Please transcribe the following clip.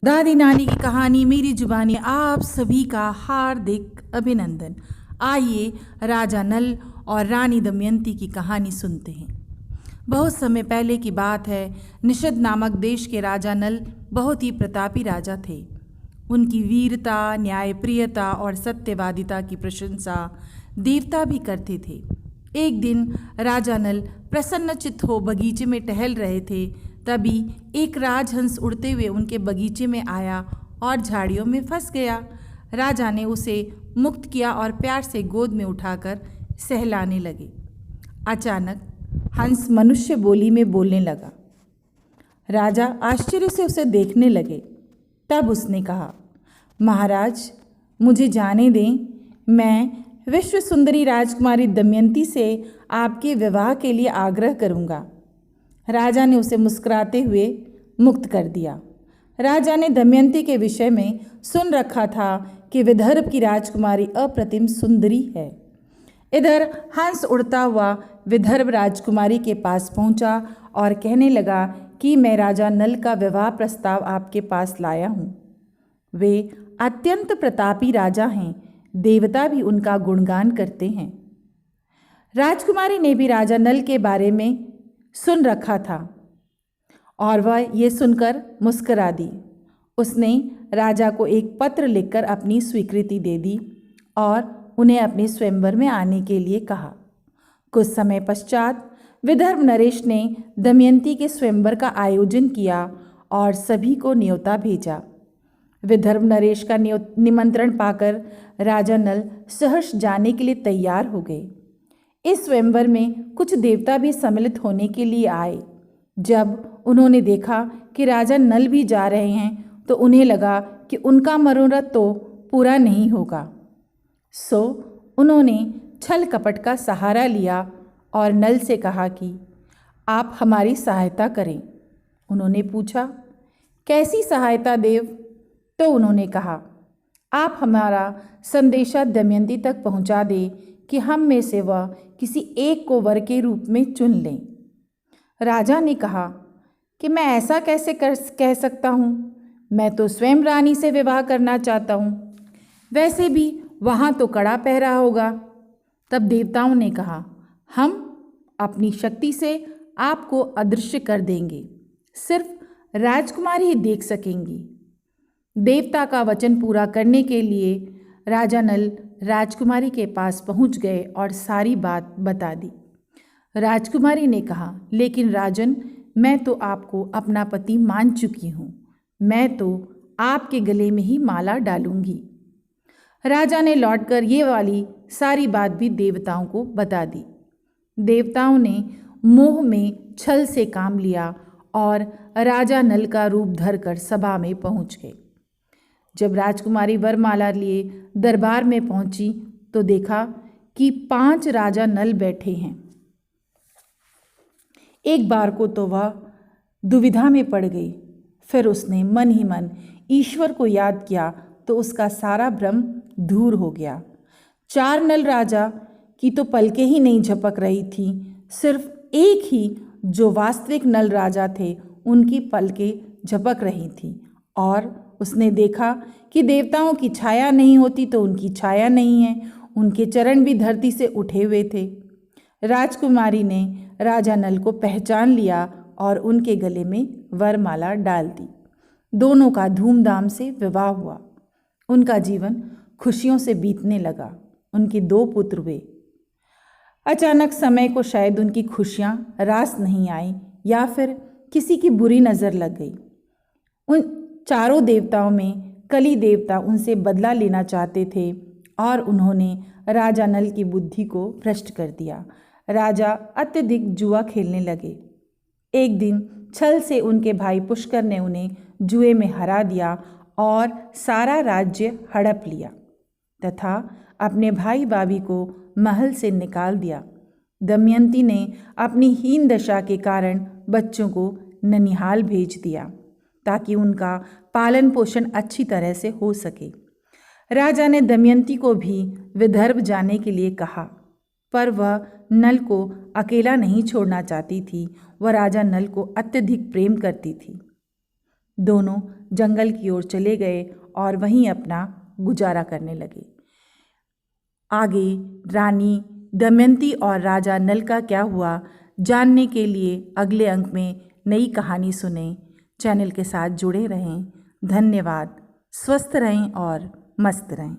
दादी नानी की कहानी मेरी जुबानी आप सभी का हार्दिक अभिनंदन। आइए राजा नल और रानी दमयंती की कहानी सुनते हैं। बहुत समय पहले की बात है। निषद नामक देश के राजा नल बहुत ही प्रतापी राजा थे। उनकी वीरता, न्यायप्रियता और सत्यवादिता की प्रशंसा देवता भी करते थे। एक दिन राजा नल प्रसन्नचित्त हो बगीचे में टहल रहे थे। तभी एक राजहंस उड़ते हुए उनके बगीचे में आया और झाड़ियों में फंस गया। राजा ने उसे मुक्त किया और प्यार से गोद में उठाकर सहलाने लगे। अचानक हंस मनुष्य बोली में बोलने लगा। राजा आश्चर्य से उसे देखने लगे। तब उसने कहा, महाराज, मुझे जाने दें। मैं विश्व सुंदरी राजकुमारी दमयंती से आपके विवाह के लिए आग्रह करूँगा। राजा ने उसे मुस्कुराते हुए मुक्त कर दिया। राजा ने दमयंती के विषय में सुन रखा था कि विदर्भ की राजकुमारी अप्रतिम सुंदरी है। इधर हंस उड़ता हुआ विदर्भ राजकुमारी के पास पहुंचा और कहने लगा कि मैं राजा नल का विवाह प्रस्ताव आपके पास लाया हूँ। वे अत्यंत प्रतापी राजा हैं। देवता भी उनका गुणगान करते हैं। राजकुमारी ने भी राजा नल के बारे में सुन रखा था और वह ये सुनकर मुस्करा दी। उसने राजा को एक पत्र लिखकर अपनी स्वीकृति दे दी और उन्हें अपने स्वयंवर में आने के लिए कहा। कुछ समय पश्चात विदर्भ नरेश ने दमयंती के स्वयंवर का आयोजन किया और सभी को न्योता भेजा। विदर्भ नरेश का निमंत्रण पाकर राजा नल सहर्ष जाने के लिए तैयार हो गए। इस स्वयंवर में कुछ देवता भी सम्मिलित होने के लिए आए। जब उन्होंने देखा कि राजा नल भी जा रहे हैं तो उन्हें लगा कि उनका मनोरथ तो पूरा नहीं होगा। सो उन्होंने छल कपट का सहारा लिया और नल से कहा कि आप हमारी सहायता करें। उन्होंने पूछा, कैसी सहायता देव? तो उन्होंने कहा, आप हमारा संदेशा दमयंती तक पहुंचा दें कि हम में से वह किसी एक को वर के रूप में चुन लें। राजा ने कहा कि मैं ऐसा कैसे कह सकता हूँ? मैं तो स्वयं रानी से विवाह करना चाहता हूँ। वैसे भी वहाँ तो कड़ा पहरा होगा। तब देवताओं ने कहा, हम अपनी शक्ति से आपको अदृश्य कर देंगे। सिर्फ राजकुमारी ही देख सकेंगी। देवता का वचन पूरा करने के लिए राजा नल राजकुमारी के पास पहुंच गए और सारी बात बता दी। राजकुमारी ने कहा, लेकिन राजन, मैं तो आपको अपना पति मान चुकी हूँ। मैं तो आपके गले में ही माला डालूंगी। राजा ने लौटकर ये वाली सारी बात भी देवताओं को बता दी। देवताओं ने मोह में छल से काम लिया और राजा नल का रूप धरकर सभा में पहुंच गए। जब राजकुमारी वरमाला लिए दरबार में पहुंची तो देखा कि 5 राजा नल बैठे हैं। एक बार को तो वह दुविधा में पड़ गई। फिर उसने मन ही मन ईश्वर को याद किया तो उसका सारा भ्रम दूर हो गया। 4 नल राजा की तो पलकें ही नहीं झपक रही थी। सिर्फ एक ही जो वास्तविक नल राजा थे उनकी पलकें झपक रही थी और उसने देखा कि देवताओं की छाया नहीं होती तो उनकी छाया नहीं है। उनके चरण भी धरती से उठे हुए थे। राजकुमारी ने राजा नल को पहचान लिया और उनके गले में वरमाला डाल दी। दोनों का धूमधाम से विवाह हुआ। उनका जीवन खुशियों से बीतने लगा। उनके 2 पुत्र हुए। अचानक समय को शायद उनकी खुशियाँ रास नहीं आई या फिर किसी की बुरी नज़र लग गई। उन 4 देवताओं में कली देवता उनसे बदला लेना चाहते थे और उन्होंने राजा नल की बुद्धि को भ्रष्ट कर दिया। राजा अत्यधिक जुआ खेलने लगे। एक दिन छल से उनके भाई पुष्कर ने उन्हें जुए में हरा दिया और सारा राज्य हड़प लिया तथा अपने भाई भाभी को महल से निकाल दिया। दमयंती ने अपनी हीन दशा के कारण बच्चों को ननिहाल भेज दिया ताकि उनका पालन पोषण अच्छी तरह से हो सके। राजा ने दमयंती को भी विदर्भ जाने के लिए कहा, पर वह नल को अकेला नहीं छोड़ना चाहती थी। वह राजा नल को अत्यधिक प्रेम करती थी। दोनों जंगल की ओर चले गए और वहीं अपना गुजारा करने लगे। आगे रानी दमयंती और राजा नल का क्या हुआ जानने के लिए अगले अंक में नई कहानी सुनें। चैनल के साथ जुड़े रहें। धन्यवाद। स्वस्थ रहें और मस्त रहें।